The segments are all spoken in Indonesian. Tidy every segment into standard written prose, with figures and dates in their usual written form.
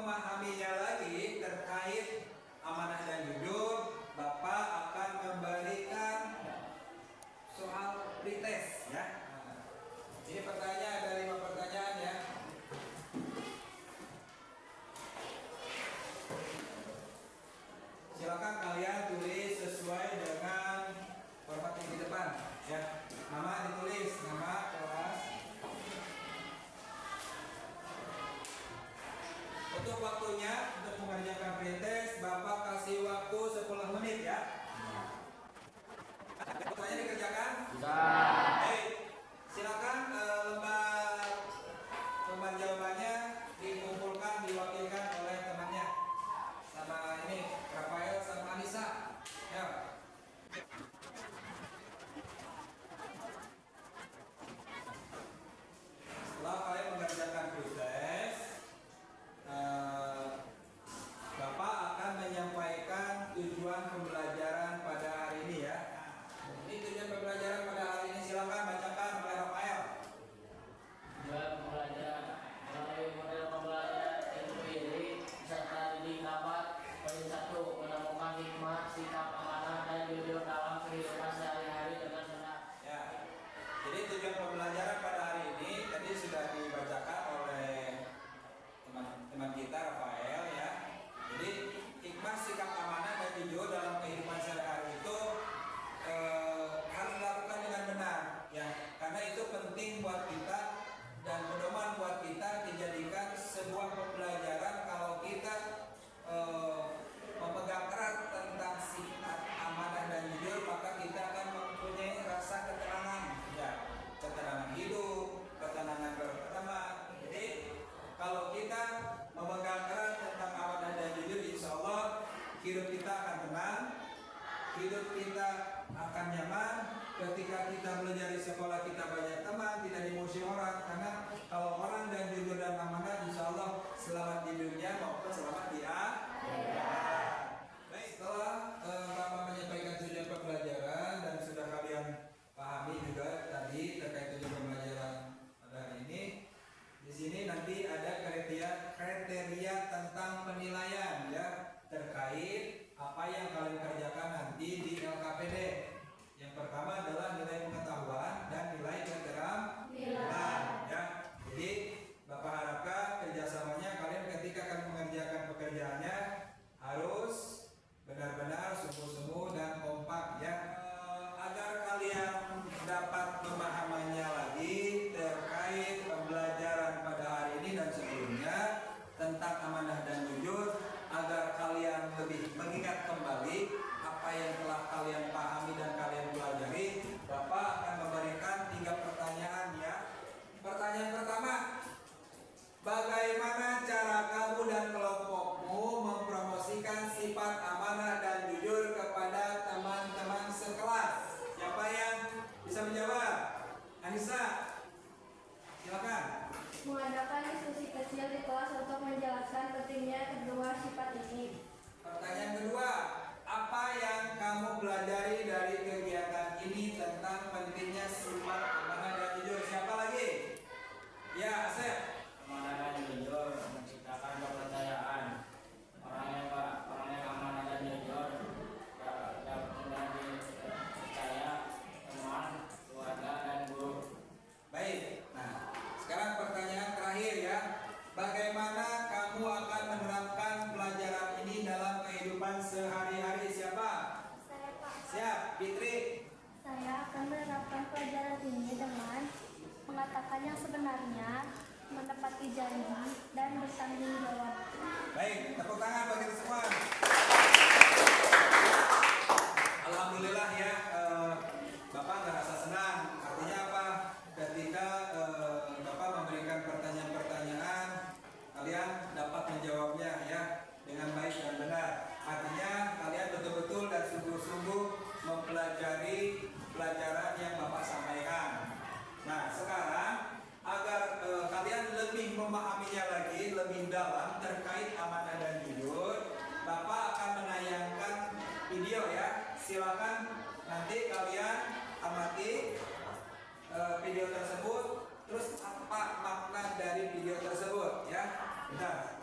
memahaminya lagi terkait amanah dan jujur, Bapak akan memberikan soal pretest ya. Ini pertanyaan, ada 5 pertanyaan ya. Silakan kalian tulis sesuai dengan format yang di depan ya. Nama ditulis, nama kelas. Untuk waktunya untuk mengerjakan pretest, Bapak kasih waktu 10 menit ya. Pertanyaan dikerjakan? Bisa. Baik. Silakan lembar jawabannya dikumpulkan, diwakilkan oleh temannya. Sama ini Rafael sama Anissa. Ya. Setelah kalian mengerjakan pretest, Bapak akan menyampaikan tujuan pembelajaran pada hari ini ya. Ini tujuan pembelajaran pada hari ini, silakan bacakan oleh Rafael. Tujuan pembelajaran melalui model pembelajaran ilmu diri serta didik dapat poin 1 menemukan hikmah, sikap amanah dan jujur dalam kehidupan sehari-hari dengan benar. Ya. Jadi tujuan pembelajaran pada hari ini tadi sudah dibacakan oleh teman kita Rafael ya. Jadi hikmah, sikap amanah dan jujur dalam kehidupan sehari-hari itu harus dilakukan dengan benar ya, karena itu penting buat kita dan pedoman buat kita dijadikan sebuah pembelajaran. Kalau kita memegang erat tentang sifat amanah dan jujur, maka kita akan mempunyai rasa ketenangan ya, ketenangan hidup, ketenangan berteman. Jadi kalau kita memegang erat tentang amanah dan jujur, insya Allah hidup kita akan tenang, hidup kita akan nyaman. Ketika kita belajar di sekolah, kita banyak teman, tidak dimusuhi orang. Karena kalau orang dan jujur dan amanah, insya Allah selamat di dunia maupun selamat di akhirat. Baik, setelah Bapak menyampaikan tujuan pembelajaran dan sudah kalian pahami juga tadi terkait tujuan pembelajaran pada hari ini, di sini nanti ada kriteria tentang penilaian ya, terkait apa yang kalian kerjakan nanti di LKPD. Yang pertama adalah nilai pengetahuan dan nilai keterampilan ya. Jadi Bapak harapkan kerjasamanya kalian ketika akan mengerjakan pekerjaannya harus benar-benar sungguh-sungguh dan kompak ya. Agar kalian dapat pemahamannya lagi terkait pembelajaran pada hari ini dan sebelumnya tentang amanah dan jujur, agar kalian lebih mengingat kembali apa yang telah kalian pahami dan kalian pelajari, Bapak akan memberikan 3 pertanyaan ya. Pertanyaan pertama, bagaimana cara kamu dan kelompokmu mempromosikan sifat amanah dan jujur kepada teman-teman sekelas? Siapa yang bisa menjawab? Anissa, silakan. Mengadakan diskusi kecil di kelas untuk menjelaskan pentingnya kedua sifat ini. Pertanyaan kedua, apa yang kamu pelajari dari kegiatan ini tentang pentingnya sifat amanah dan jujur? Siapa lagi? Ya, Asep. Amanah dan jujur menciptakan kepercayaan. Orang yang amanah dan jujur dapat mudah dipercaya teman, keluarga dan guru. Baik. Nah, sekarang pertanyaan terakhir ya. Bagaimana kamu akan menerapkan pelajaran ini dalam kehidupan sehari-hari? Siapa? Saya, Pak. Siap, Fitri. Saya akan menerapkan pelajaran ini dengan mengatakan yang sebenarnya, menepati janji, dan bertanggung jawab. Baik, tepuk tangan bagi kita semua. Alhamdulillah ya, Bapak nggak rasa senang. Artinya apa? Ketika Bapak memberikan pertanyaan-pertanyaan, kalian dapat menjawabnya ya dengan baik dan benar. Artinya kalian betul-betul dan sungguh-sungguh mempelajari pelajaran yang Bapak sampaikan. Nah, sekarang agar kalian lebih memahaminya lagi lebih dalam terkait amanah dan jujur, Bapak akan menayangkan video ya. Silakan nanti kalian amati video tersebut, terus apa makna dari video tersebut ya. Bentar.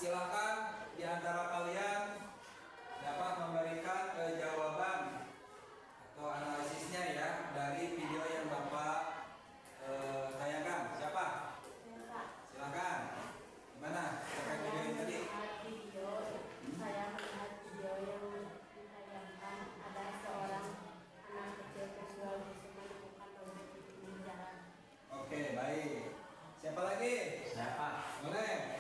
silakan di antara kalian dapat memberikan jawaban atau analisisnya ya dari video yang Bapak tayangkan. Siapa? Silakan. Gimana terkait video ini tadi? Saya melihat video yang ditayangkan ada seorang anak kecil terjual menemukan dompet di pinggir jalan. Oke, baik. Siapa lagi? Siapa? Boleh.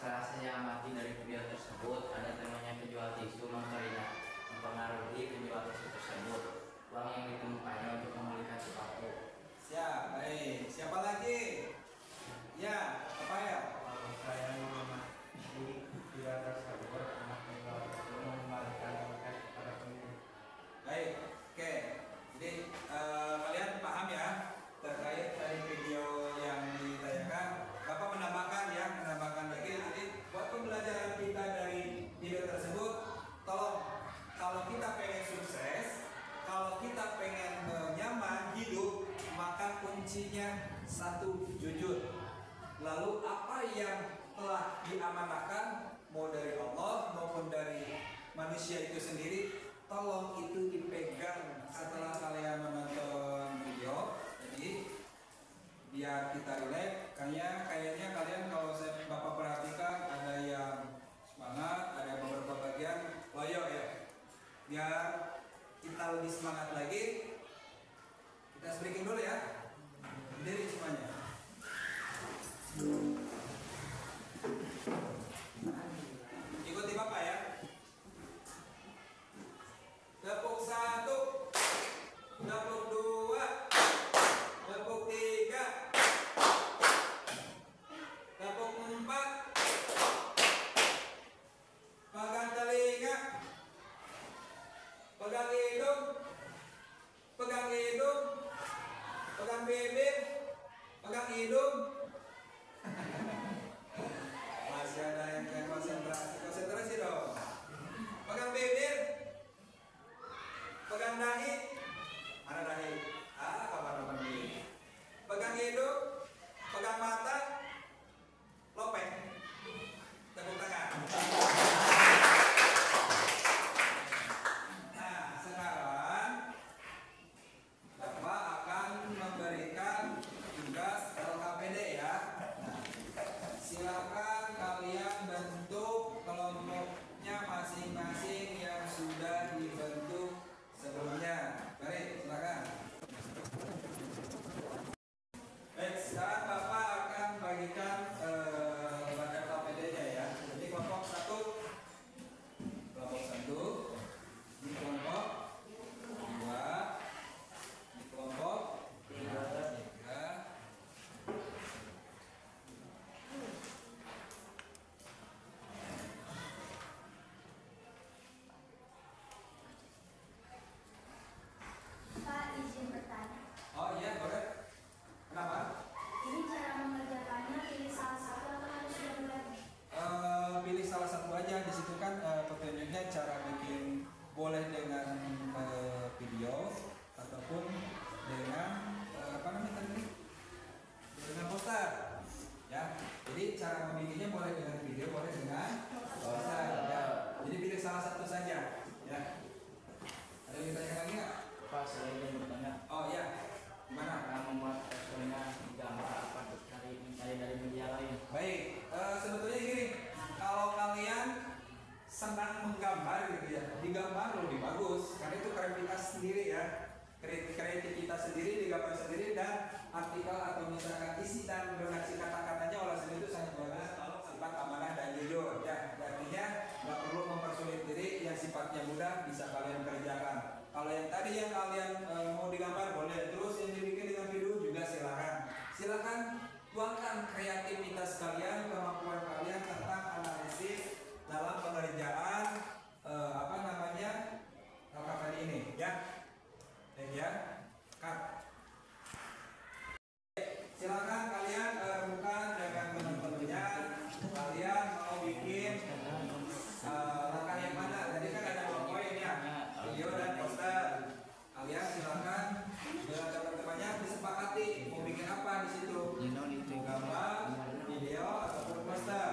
Setelah saya amati dari video tersebut, ada temannya penjual tisu mempengaruhi penjual tisu tersebut. Uang yang ditemukannya untuk membelikan sepatu. Siap, baik. Siapa lagi? Ya, apa ya? Saya mengamati video tersebut, anak penjual tisu mengembalikan dompet kepada pemilik. Baik, oke. Jadi kalian paham ya terkait dari video yang ditayangkan. Bapak menambahkan lagi. Jadi buat pembelajaran kita dari video tersebut, tolong kalau kita pengen sukses, kalau kita pengen nyaman hidup, maka kuncinya satu, jujur. Lalu apa yang telah diamanahkan mau dari Allah maupun dari manusia itu sendiri, tolong itu dipegang setelah kalian menonton video. Jadi biar kita relax. Kayaknya kalian kalau Bapak perhatikan ada yang semangat, ada beberapa bagian loyo ya. Biar kita lebih semangat lagi, kita speaking dulu ya. Berdiri semuanya. Ikuti Bapak ya. Tepuk 1, tepuk 2, tepuk 3, tepuk 4, pegang telinga, pegang hidung, pegang hidung, pegang bibir, pegang hidung. Masih ada yang kayak konsentrasi dong. Pegang bibir, pegang dahi, mana dahi? Kapan ini? Pegang hidung, pegang mata, lopeng, tepuk tangan. Nah, sekarang Bapak akan memberikan tugas LKPD ya. Nah, silakan kalian bentuk kelompoknya masing-masing yang sudah dibentuk sebelumnya. Baik, silakan. Baik, sekarang Bapak akan bagikan lembaga LKPD-nya ya. Jadi kelompok 1, ini kelompok 2, ini kelompok 3. Pak, izin bertanya. Oh iya, boleh. Kenapa? Ini cara mengerjakannya pilih salah satu atau harus dua-duanya? Pilih salah satu aja. Di situ kan petunjuknya cara bikin, boleh dengan video ataupun dengan apa namanya tadi? Dengan poster. Ya. Jadi cara membikinnya boleh dengan video, boleh dengan poster. Ya. Jadi pilih salah satu saja. Ya. Ada yang ditanya lagi nggak? Pak, saya ingin bertanya. Oh ya. Gimana? Cara membuat posternya gambar apa mencari dari media lain? Baik, sebetulnya gini, kalau kalian senang menggambar gitu ya, digambar lebih bagus karena itu kreativitas sendiri ya, kreativitas sendiri, digambar sendiri, dan artikel atau misalkan isi dan redaksi kata-katanya oleh sendiri itu sangat bagus kalau sifat amanah dan jujur ya. Artinya nggak perlu mempersulit diri, yang sifatnya mudah bisa kalian kerjakan. Kalau yang tadi yang kalian mau digambar boleh, terus yang dibikin dengan video juga silakan tuangkan kreativitas kalian, kemampuan kalian tentang analisis dalam pengerjaan LKPD ini ya. Ya, cut. Silakan kalian bukan dengan teman-temannya, kalian mau bikin langkah yang mana? Tadi kan ada 2 poin ya, video dan poster. Kalian silakan dengan teman-temannya disepakati mau bikin apa di situ, gambar, video ataupun poster.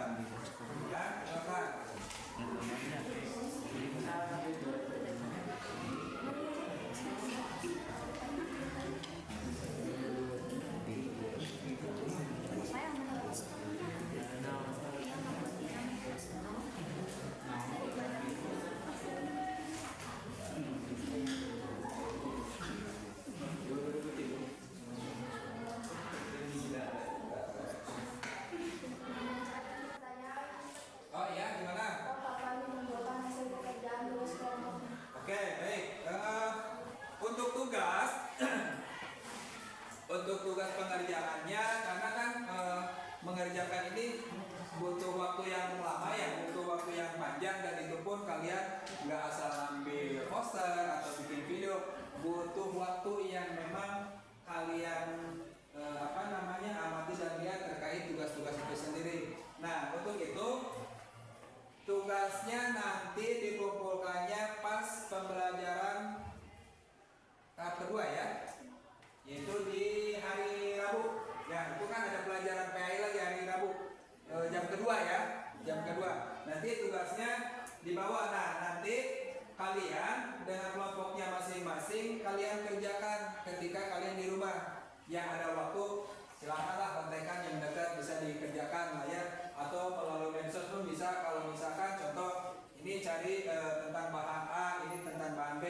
kalian dengan kelompoknya masing-masing kalian kerjakan ketika kalian di rumah. Yang ada waktu silakanlah kontekan yang dekat bisa dikerjakan lah ya, atau melalui medsos pun bisa. Kalau misalkan contoh ini cari tentang bahan A, ini tentang bahan B,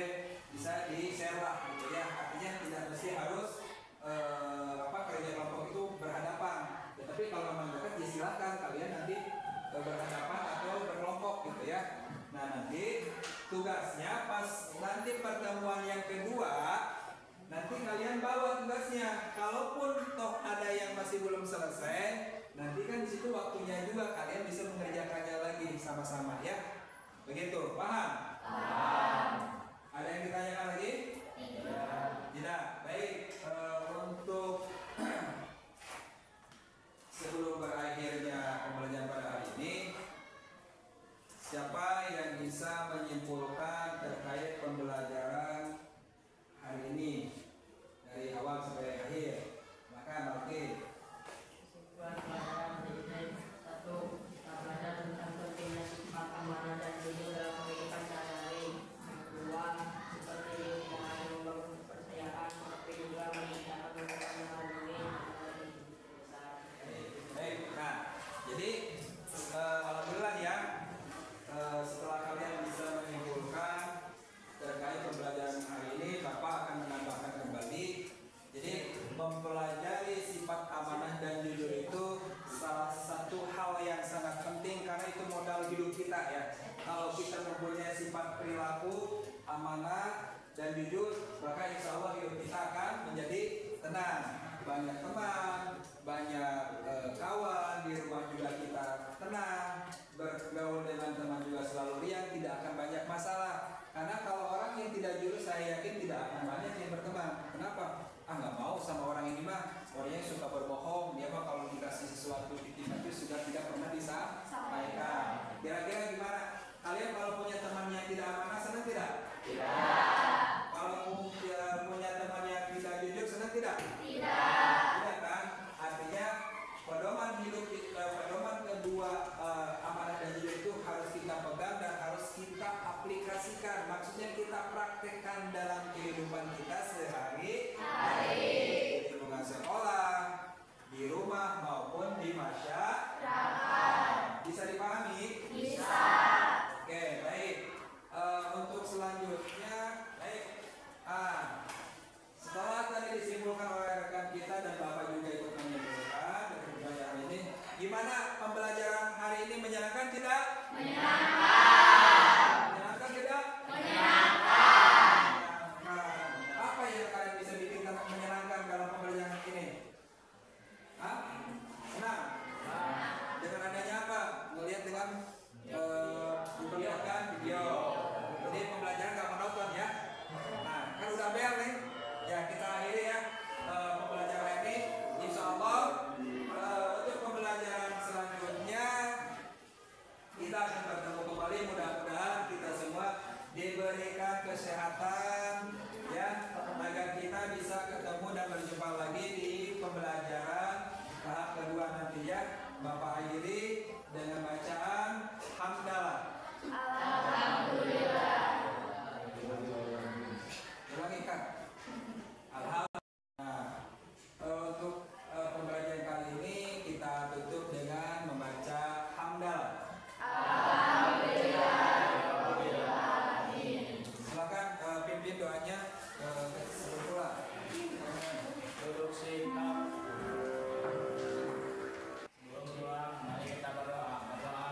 bisa di share lah gitu ya. Artinya tidak mesti harus kerja kelompok itu berhadapan. Ya, tapi kalau memang dekat ya silakan kalian nanti berhadapan atau berkelompok gitu ya. Nah nanti tugasnya pas nanti pertemuan yang kedua, nanti kalian bawa tugasnya. Kalaupun toh ada yang masih belum selesai, nanti kan di situ waktunya juga kalian bisa mengerjakannya lagi sama-sama ya. Begitu, paham? Paham. Ada yang ditanyakan lagi? Tidak. Baik. Untuk sebelum berakhirnya pembelajaran pada hari ini, siapa yang bisa menyimpulkan terkait pembelajaran hari ini dari awal sampai akhir? Maka oke. Kesimpulan pelajaran hari ini: 1. Kita belajar tentang pentingnya sifat amanah dan jujur dalam kehidupan sehari-hari. 2. Seperti tidak hanya membangun kepercayaan, tapi juga meningkatkan hubungan yang harmonis antara besar. Baik. Nah, jadi alhamdulillah ya. Setelah kalian bisa menyimpulkan terkait pembelajaran hari ini, Bapak akan menambahkan kembali. Jadi mempelajari sifat amanah dan jujur itu salah satu hal yang sangat penting karena itu modal hidup kita ya. Kalau kita mempunyai sifat perilaku amanah dan jujur, maka insya Allah hidup kita akan menjadi tenang. Banyak teman, banyak kawan, di rumah juga kita tenang, bergaul dengan teman juga selalu riang, tidak akan banyak masalah. Karena kalau orang yang tidak jujur, saya yakin tidak akan banyak yang berteman. Kenapa? Nggak mau sama orang ini mah, orangnya suka berbohong, dia mah kalau dikasih sesuatu titipan itu sudah tidak pernah disampaikan. Kira-kira gimana? Kalian kalau punya teman yang tidak amanah, senang tidak? Tidak. Kalau punya teman yang tidak jujur, senang tidak? Tidak. Tidak kan? Artinya pedoman hidup kita, pedoman kedua amanah dan jujur itu harus kita pegang dan harus kita aplikasikan. Maksudnya kita praktekkan dalam kehidupan kita sehari-hari, di lingkungan sekolah, di rumah maupun di masyarakat. Bisa dipahami? Bisa. Oke, baik. Untuk selanjutnya, baik. Setelah tadi disimpulkan oleh rekan kita dan Bapak juga ikut menyimpulkan dari pembelajaran ini, gimana pembelajaran hari ini, menyenangkan tidak? Menyenangkan. Menyenangkan tidak? Menyenangkan. Apa yang kalian bisa bikin menyenangkan dalam pembelajaran ini? Senang. Dengan adanya apa? Melihat dengan diperlihatkan video. Jadi pembelajaran nggak menonton ya. Nah, kan udah bel nih. Ya kita akhiri ya pembelajaran ini. Insya Allah untuk pembelajaran selanjutnya kita akan bertemu kembali. Mudah-mudahan kita semua diberikan kesehatan ya, agar kita bisa ketemu dan berjumpa lagi di pembelajaran tahap kedua nanti ya. Bapak akhiri dengan bacaan hamdalah. Alhamdulillah. Ulangi kan? Alhamdulillah. Nah, untuk pembelajaran kali ini kita tutup dengan membaca hamdalah. Alhamdulillah. Silakan pimpin doanya sebelum pulang. Duduk singkat. Sebelum pulang, mari kita berdoa. Berdoa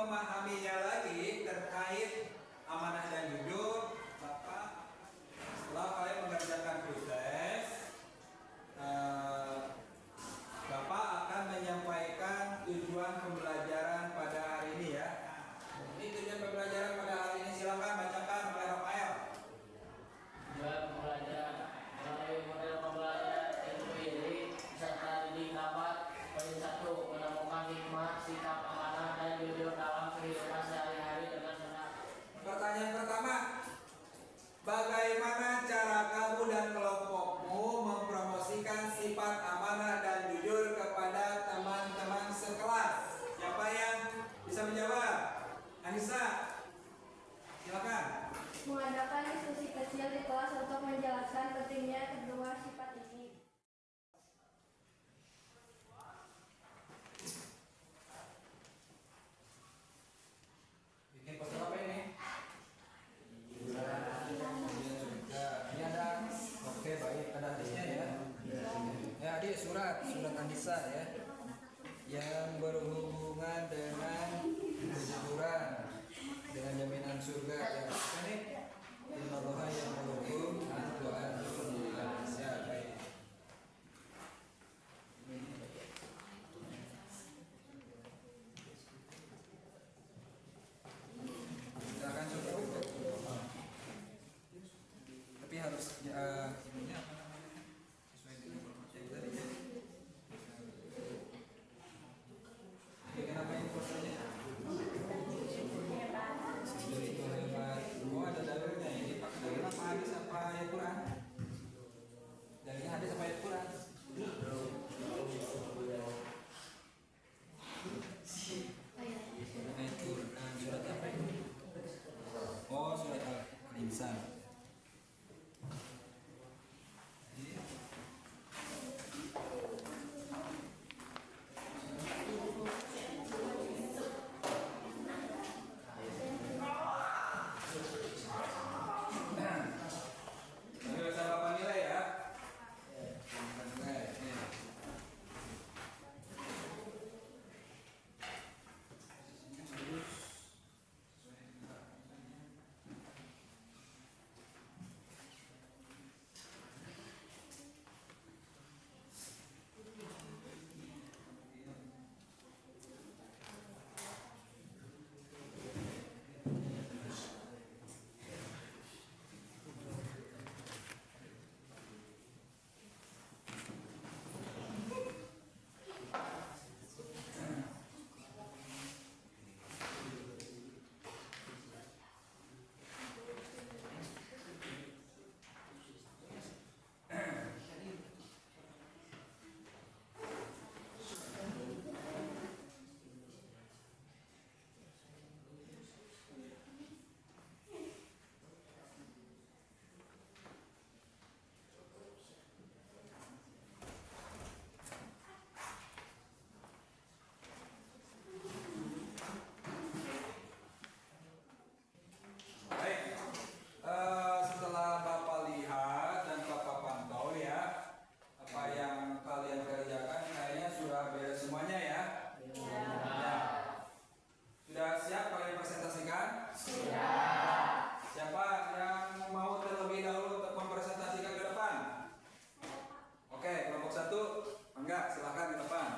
memahaminya lagi terkait amanah dan jujur, maka setelah kalian mengerjakan tugas, Bapak akan menyampaikan tujuan pembelajaran pada hari ini ya. Ini tujuan pembelajaran pada hari ini, silakan bacakan oleh Rafael. Tujuan pembelajaran melalui model pembelajaran ilmu diri serta didik dapat poin 1 menemukan hikmah, sikap amanah dan jujur dalam kehidupan sehari-hari dengan benar. Pertanyaan pertama, bagaimana cara kamu dan kelompokmu mempromosikan sifat amanah dan jujur kepada teman-teman sekelas? Siapa yang bisa menjawab? Anissa, silakan. Mengadakan diskusi kecil di kelas untuk menjelaskan pentingnya kedua sifat ini. Bikin poster apa ini? Ini ada. Oke, baik, ada hadisnya ya. Ya, adik surat Anissa ya. Yang berhubungan dengan kejujuran, dengan jaminan surga yang apa nih? Innallaha ya'murukum an tu'addu ya, baik. Silakan coba. Tapi harus ininya apa namanya? Sesuai dengan informasi yang tadi ya. Bikin apa ini posternya? Dari itu hebat. Oh, ada dalilnya. Ini pakai dalil apa, hadis apa ayat Quran? Dalilnya hadis apa ayat Quran? Ayat Quran. Surat apa ini? Oh, surat Al-Insan. Ini bisa Bapak nilai ya. Nilai, nih. Baik, setelah Bapak lihat dan Bapak pantau ya, apa yang kalian kerjakan kayaknya sudah beres semuanya ya. Ya. Sudah siap kalian presentasikan? Sudah. Siapa yang mau terlebih dahulu untuk mempresentasikan ke depan? Oke, kelompok 1, enggak, silakan ke depan.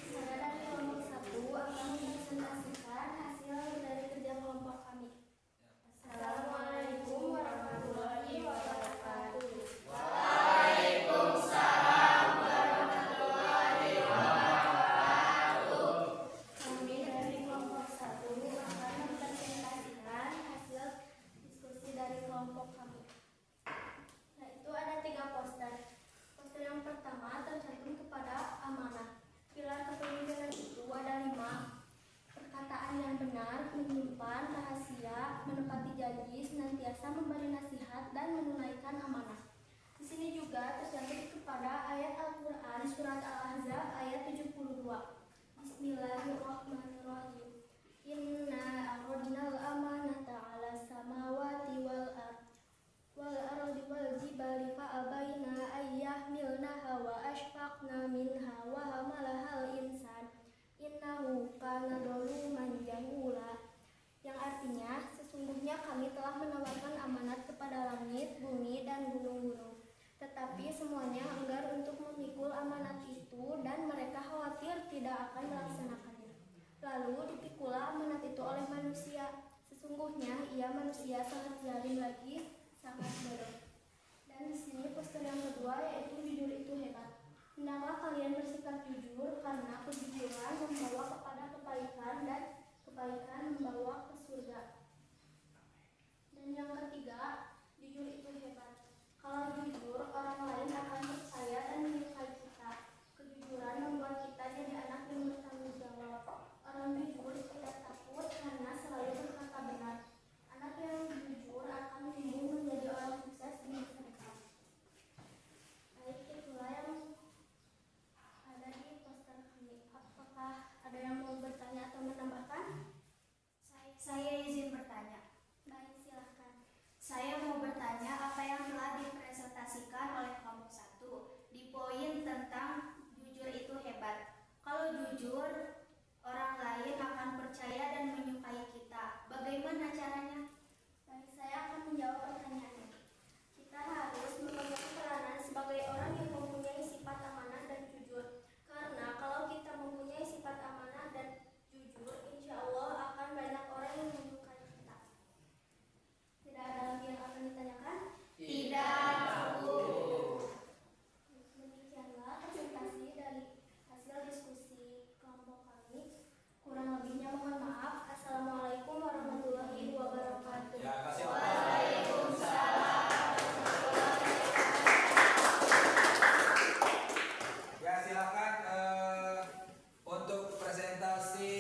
Saya dari kelompok 1 akan mempresentasikan hasil dari kerja kelompok kami. Assalamualaikum warahmatullahi wabarakatuh. Kami dari kelompok 1 akan mempresentasikan hasil diskusi dari kelompok kami. Nah, itu ada 3 poster. Poster yang pertama tercantum kepada amanah. Pilar kepemimpinan itu ada 5. Perkataan yang benar, menyimpan rahasia, menepati janji, senantiasa memberi nasihat, dan menunaikan amanah. Di sini juga tercantum kepada ayat Al-Quran surat Al-Ahzab ayat 72. Bismillahirrahmanirrahim. Inna aradna al-amanata ala samawati wal Tetapi semuanya enggar untuk memikul amanat itu dan mereka khawatir tidak akan melaksanakannya. Lalu dipikulah amanat itu oleh manusia. Sesungguhnya ia manusia sangat zalim lagi sangat bodoh. Dan di sini poster yang kedua yaitu jujur itu hebat. Hendaklah kalian bersikap jujur karena kejujuran membawa kepada kebaikan dan kebaikan membawa ke surga. Dan yang ketiga, jujur itu hebat. Kalau jujur, orang lain akan percaya dan menyukai kita. Kejujuran membuat kita jadi anak yang bertanggung jawab. Orang jujur tidak takut karena selalu berkata benar. Anak yang jujur akan tumbuh menjadi orang sukses di masa depan. Baik, itulah yang ada di poster kami. Apakah ada yang mau bertanya atau menambahkan? Saya izin bertanya. Baik, silahkan. Saya mau bertanya apa yang telah dipresentasikan oleh kelompok 1 di poin tentang jujur itu hebat. Kalau jujur, orang lain akan percaya dan menyukai kita. Bagaimana caranya? Baik, saya akan menjawab pertanyaannya. Kita harus memenuhi peranan sebagai orang yang mempunyai sifat amanah dan jujur. Karena kalau kita mempunyai sifat amanah dan jujur, insya Allah akan banyak orang yang menyukai kita. Tidak ada lagi yang akan ditanyakan? Tidak, Bu. Demikianlah presentasi dari hasil diskusi kelompok kami. Kurang lebihnya mohon maaf. Assalamualaikum warahmatullahi wabarakatuh. Ya, kasih Ya, silakan untuk presentasi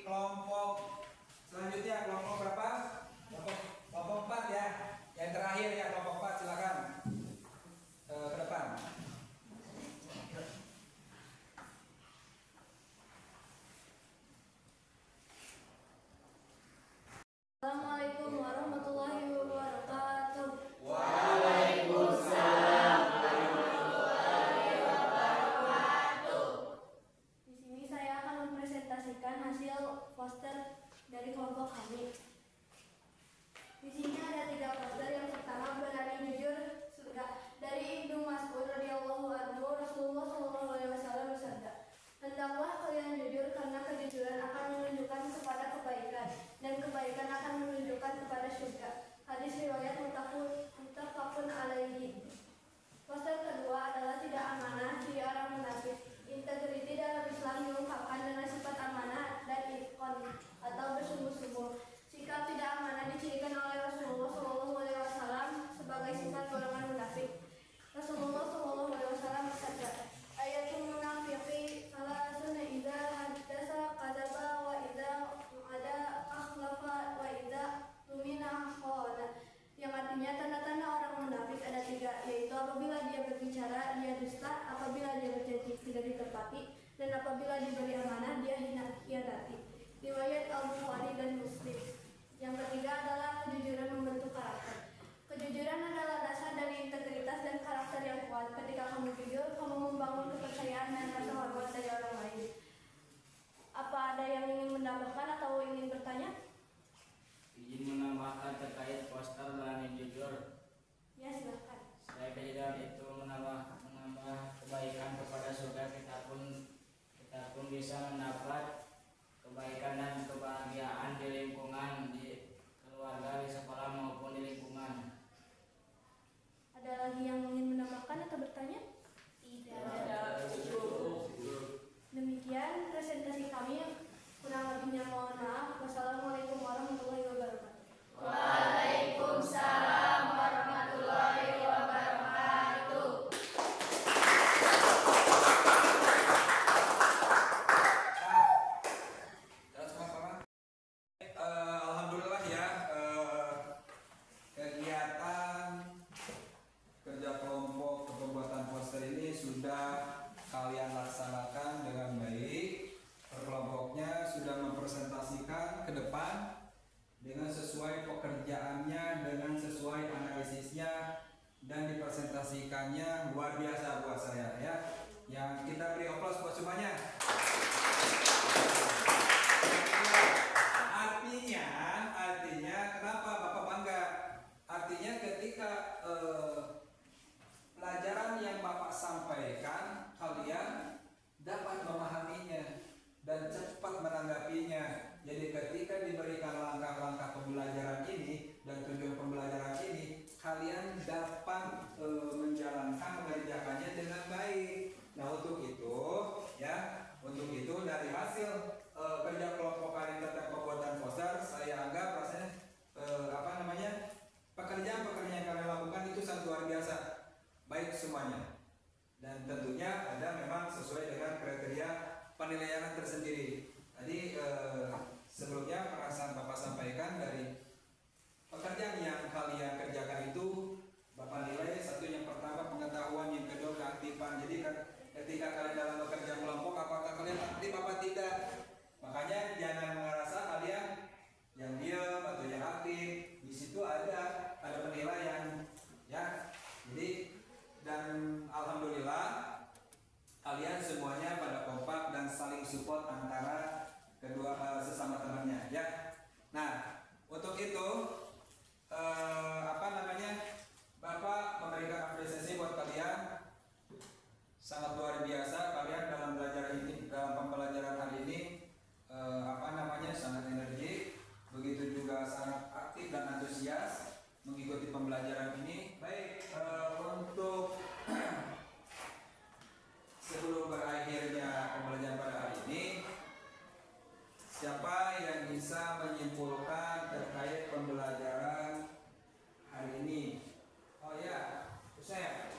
kelompok selanjutnya. Kelompok berapa? Kelompok 4 ya. Yang terakhir ya, kelompok 4, silakan ke depan. Assalamualaikum warahmatullahi wabarakatuh. Di sini saya akan mempresentasikan hasil poster dari kelompok kami. Di sini ada 3 poster. Yang pertama, berani jujur surga. Dari Ibnu Mas'ud radhiyallahu anhu, Rasulullah sallallahu alaihi wasallam bersabda, "Hendaklah kalian jujur karena kejujuran akan menunjukkan kepada kebaikan dan kebaikan akan menunjukkan kepada surga." Hadis riwayat muttafaqun alaihi. Poster kedua adalah tidak amanah, ciri orang munafik. Integriti dalam Islam diungkapkan dengan sifat amanah dan itkon atau bersungguh-sungguh. Sikap tidak amanah dicirikan oleh Rasulullah SAW sebagai sifat golongan munafik. Rasulullah SAW bersabda, "Ayatul munafiqi salasun idza hadatsa kadzaba wa idza ada akhlafa wa idza tumina khana." Yang artinya tanda-tanda orang munafik ada 3, yaitu apabila dia berbicara dia dusta, apabila dia berjanji tidak ditepati, dan apabila diberi amanah dia hianati. Riwayat Al-Bukhari dan Muslim. Yang ketiga adalah kejujuran membentuk karakter. Kejujuran adalah dasar dari integritas dan karakter yang kuat. Ketika kamu jujur, kamu membangun kepercayaan dan rasa hormat dari orang lain. Apa ada yang ingin menambahkan atau ingin bertanya? Izin menambahkan terkait poster berani jujur. Ya, silahkan. Saya kejujuran itu menambah kebaikan kepada surga, kita pun bisa mendapat kebaikan dan kebahagiaan di lingkungan, di keluarga, di sekolah maupun di lingkungan. Ada lagi yang ingin menambahkan atau bertanya? Tidak. Demikian presentasi kami. Kurang lebihnya mohon maaf. Wassalamualaikum warahmatullahi wabarakatuh. Waalaikumsalam warahmatullahi wabarakatuh. Terus sama-sama. Alhamdulillah ya, kegiatan kerja kelompok pembuatan poster ini sudah kalian laksanakan dengan baik. Kelompoknya sudah mempresentasikan ke depan dengan sesuai pekerjaannya, dengan sesuai analisisnya, dan dipresentasikannya luar biasa buat saya ya. Yang kita beri aplaus buat semuanya. Artinya kenapa Bapak bangga? Artinya ketika pelajaran penilaian tersendiri. Tadi sebelumnya pernah Bapak sampaikan dari pekerjaan yang kalian kerjakan itu Bapak nilai satu yang pertama pengetahuan, yang kedua keaktifan. Jadi ketika kalian dalam bekerja kelompok apakah kalian aktif apa tidak? Makanya jangan merasa kalian yang diam atau yang aktif. Di situ ada penilaian ya. Jadi dan alhamdulillah kalian semuanya pada kompak dan saling support antara kedua sesama temannya ya. Nah, untuk itu Bapak memberikan apresiasi buat kalian. Sangat luar biasa kalian dalam belajar ini, dalam pembelajaran hari ini sangat energik, begitu juga sangat aktif dan antusias mengikuti pembelajaran ini. Baik, untuk sebelum berakhirnya pembelajaran pada hari ini, siapa yang bisa menyimpulkan terkait pembelajaran hari ini? Oh ya, saya.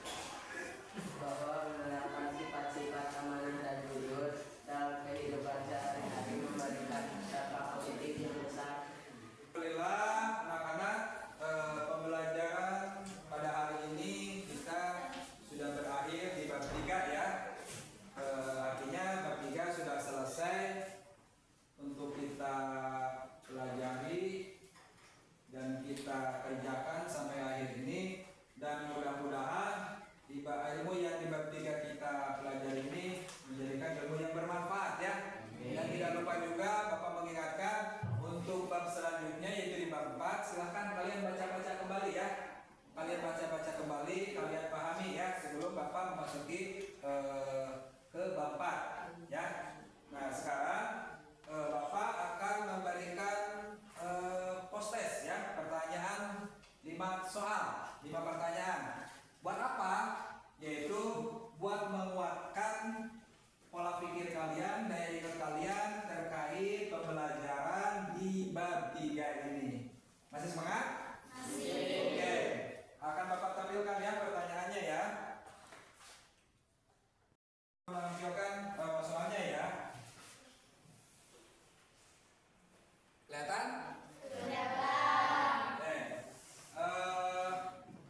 Bahwa menerapkan sifat-sifat amanah dan jujur dalam kehidupan sehari-hari memberikan dampak positif yang besar. Alhamdulillah anak-anak, pembelajaran pada hari ini kita sudah berakhir di bab 3 ya. Artinya bab 3 sudah selesai untuk kita pelajari dan kita kerjakan sampai akhir ini, dan mudah-mudahan ilmu yang di bab 3 kita pelajari ini menjadikan ilmu yang bermanfaat ya. Dan tidak lupa juga Bapak mengingatkan untuk bab selanjutnya yaitu di bab 4, silahkan kalian baca-baca kembali ya. Kalian baca-baca kembali, kalian pahami ya sebelum Bapak memasuki ke bab 4 ya. Nah, sekarang Bapak akan memberikan post-test ya, pertanyaan 5 soal, 5 pertanyaan. Buat apa? Yaitu buat menguatkan pola pikir kalian, daya ingat kalian terkait pembelajaran di bab 3 ini. Masih semangat? Masih. Oke. Akan Bapak tampilkan ya pertanyaannya ya. Menampilkan soalnya ya. Kelihatan?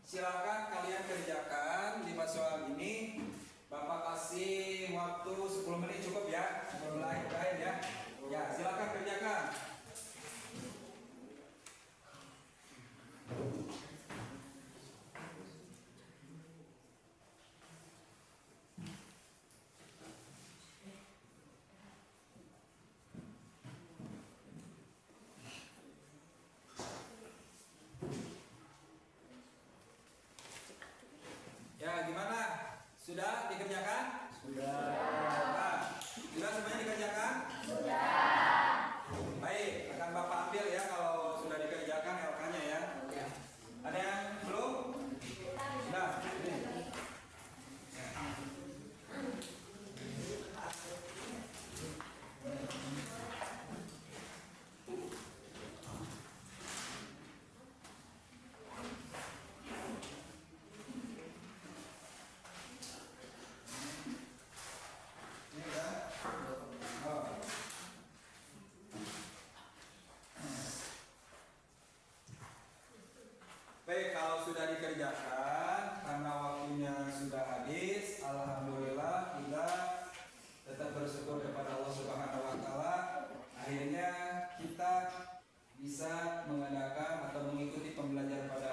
Silakan kalian kerjakan 5 soal ini. Bapak kasih waktu 10 menit cukup ya, sebelum berakhir ya. Ya, silakan kerjakan. Ya, gimana? Sudah dikerjakan? Sudah. Nah, sudah semuanya dikerjakan? Sudah. Baik, akan Bapak ambil ya kalau sudah dikerjakan LK-nya ya. Ada yang belum? Sudah. Baik, kalau sudah dikerjakan karena waktunya sudah habis, alhamdulillah kita tetap bersyukur kepada Allah Subhanahu wa taala. Akhirnya kita bisa mengadakan atau mengikuti pembelajaran pada